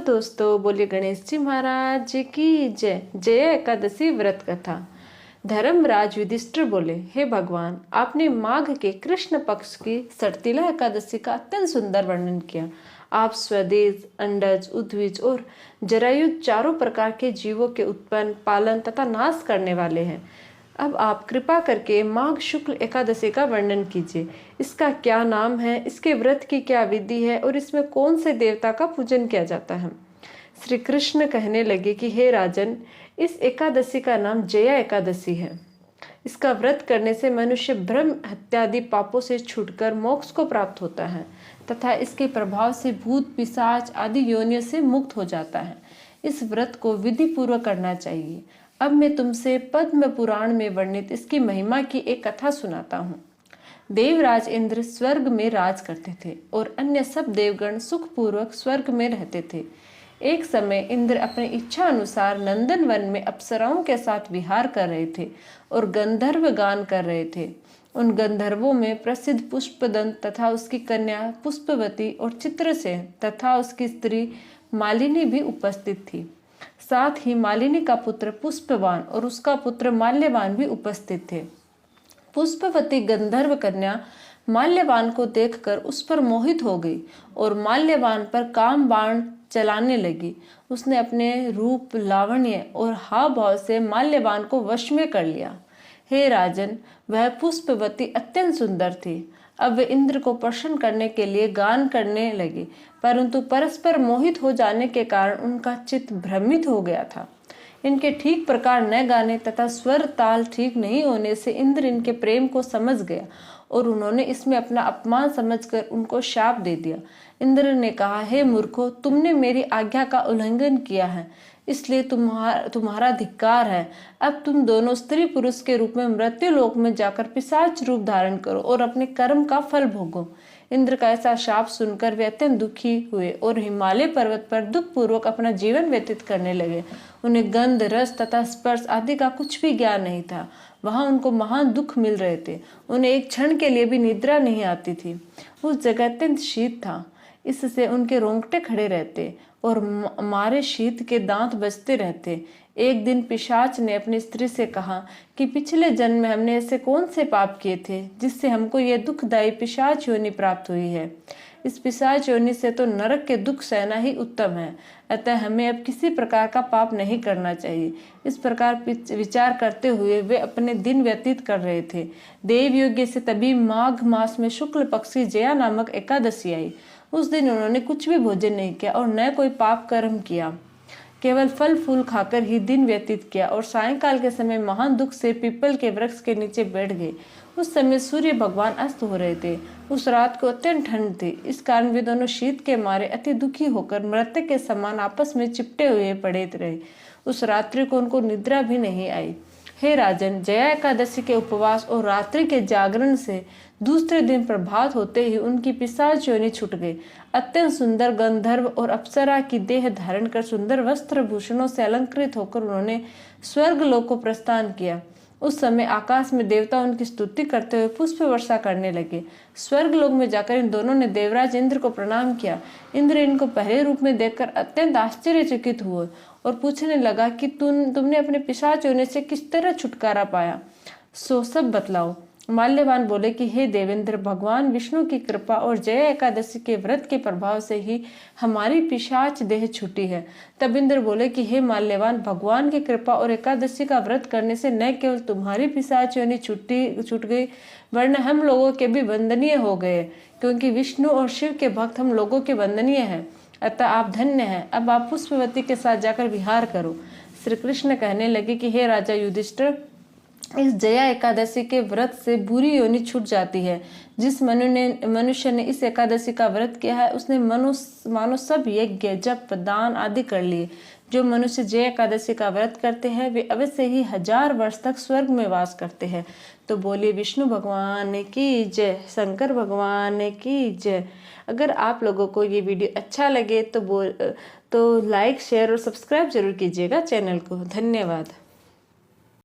दोस्तों, बोलिए गणेश जी महाराज की जय। जय एकादशी व्रत कथा। धर्मराज युधिष्ठिर बोले, हे भगवान, आपने माघ के कृष्ण पक्ष की सटतिला एकादशी का अत्यंत सुंदर वर्णन किया। आप स्वदेश, अंडज, उद्भिज और जरायुज चारों प्रकार के जीवों के उत्पन्न, पालन तथा नाश करने वाले हैं। अब आप कृपा करके माघ शुक्ल एकादशी का वर्णन कीजिए। इसका क्या नाम है, इसके व्रत की क्या विधि है और इसमें कौन से देवता का पूजन किया जाता है। श्री कृष्ण कहने लगे कि हे राजन, इस एकादशी का नाम जया एकादशी है। इसका व्रत करने से मनुष्य ब्रह्म हत्यादि पापों से छूटकर मोक्ष को प्राप्त होता है तथा इसके प्रभाव से भूत, पिशाच आदि योनियों से मुक्त हो जाता है। इस व्रत को विधि पूर्वक करना चाहिए। अब मैं तुमसे पद्म पुराण में वर्णित इसकी महिमा की एक कथा सुनाता हूँ। देवराज इंद्र स्वर्ग में राज करते थे और अन्य सब देवगण सुखपूर्वक स्वर्ग में रहते थे। एक समय इंद्र अपनी इच्छा अनुसार नंदन वन में अप्सराओं के साथ विहार कर रहे थे और गंधर्व गान कर रहे थे। उन गंधर्वों में प्रसिद्ध पुष्पदंत तथा उसकी कन्या पुष्पवती और चित्रसेन तथा उसकी स्त्री मालिनी भी उपस्थित थी। साथ ही मालिनी का पुत्र पुष्पवान और उसका पुत्र माल्यवान भी उपस्थित थे। पुष्पवती गंधर्व कन्या माल्यवान को देखकर उस पर मोहित हो गई और माल्यवान पर काम बाण चलाने लगी। उसने अपने रूप, लावण्य और हाव भाव से माल्यवान को वश में कर लिया। हे राजन, वह पुष्पवती अत्यंत सुंदर थी। अब वे इंद्र को प्रसन्न करने के लिए गान करने लगे, परंतु परस्पर मोहित हो जाने के कारण उनका चित्त भ्रमित हो गया था। इनके ठीक प्रकार न गाने तथा स्वर ताल ठीक नहीं होने से इंद्र इनके प्रेम को समझ गया और उन्होंने इसमें अपना अपमान समझकर उनको शाप दे दिया। इंद्र ने कहा, हे मूर्खों, तुमने मेरी आज्ञा का उल्लंघन किया है, इसलिए तुम्हारा धिक्कार है। अब तुम दोनों स्त्री पुरुष के रूप में मृत्यु लोक में जाकर पिशाच रूप धारण करो और अपने कर्म का फल भोगो। इंद्र का ऐसा शाप सुनकर वे अत्यंत दुखी हुए और हिमालय पर्वत पर दुख पूर्वक अपना जीवन व्यतीत करने लगे। उन्हें गंध, रस तथा स्पर्श आदि का कुछ भी ज्ञान नहीं था। वहां उनको महान दुख मिल रहे थे। उन्हें एक क्षण के लिए भी निद्रा नहीं आती थी। उस जगह अत्यंत शीत था, इससे उनके रोंगटे खड़े रहते और मारे शीत के दांत बजते रहते। एक दिन पिशाच ने अपनी स्त्री से कहा कि पिछले जन्म में हमने ऐसे कौन से पाप किए थे जिससे हमको ये दुखदायी पिशाच योनि प्राप्त हुई है। इस पिशाच योनि से तो नरक के दुख सहना ही उत्तम है, अतः हमें अब किसी प्रकार का पाप नहीं करना चाहिए। इस प्रकार विचार करते हुए वे अपने दिन व्यतीत कर रहे थे। देव यज्ञ से तभी माघ मास में शुक्ल पक्ष की जया नामक एकादशी आई। उस दिन उन्होंने कुछ भी भोजन नहीं किया और न कोई पाप कर्म किया, केवल फल फूल खाकर ही दिन व्यतीत किया और सायंकाल के समय महान दुख से पीपल के वृक्ष के नीचे बैठ गए। उस समय सूर्य भगवान अस्त हो रहे थे। उस रात को अत्यंत ठंड थी, इस कारण वे दोनों शीत के मारे अति दुखी होकर मृतक के समान आपस में चिपटे हुए पड़े रहे। उस रात्रि को उनको निद्रा भी नहीं आई। हे राजन, जया एकादशी के उपवास और रात्रि के जागरण से दूसरे दिन प्रभात होते ही उनकी पिशाच योनि छूट गई। अत्यंत सुंदर गंधर्व और अप्सरा की देह धारण कर सुंदर वस्त्र भूषणों से अलंकृत होकर उन्होंने स्वर्ग लोक को प्रस्थान किया। उस समय आकाश में देवता उनकी स्तुति करते हुए पुष्प वर्षा करने लगे। स्वर्ग लोक में जाकर इन दोनों ने देवराज इंद्र को प्रणाम किया। इंद्र इनको पहले रूप में देखकर अत्यंत आश्चर्यचकित हुए और पूछने लगा कि तुमने अपने पिशाच योनि से किस तरह छुटकारा पाया, सो सब बतलाओ। माल्यवान बोले कि हे देवेंद्र, भगवान विष्णु की कृपा और जया एकादशी के व्रत के प्रभाव से ही हमारी पिशाच देह छूटी है। तब इंद्र बोले कि हे माल्यवान, भगवान की कृपा और एकादशी का व्रत करने से न केवल तुम्हारी पिशाच योनि छूट गई, वरन हम लोगों के भी वंदनीय हो गए, क्योंकि विष्णु और शिव के भक्त हम लोगों के वंदनीय हैं। अतः आप धन्य हैं। अब आप पुष्पवती के साथ जाकर विहार करो। श्री कृष्ण कहने लगे कि हे राजा युधिष्ठिर, इस जया एकादशी के व्रत से बुरी योनि छूट जाती है। जिस मनुष्य ने इस एकादशी का व्रत किया है उसने मानो सब यज्ञ, जप, दान आदि कर लिए। जो मनुष्य जया एकादशी का व्रत करते हैं वे अवश्य ही 1000 वर्ष तक स्वर्ग में वास करते हैं। तो बोलिए विष्णु भगवान की जय, शंकर भगवान की जय। अगर आप लोगों को ये वीडियो अच्छा लगे तो लाइक, शेयर और सब्सक्राइब जरूर कीजिएगा चैनल को। धन्यवाद।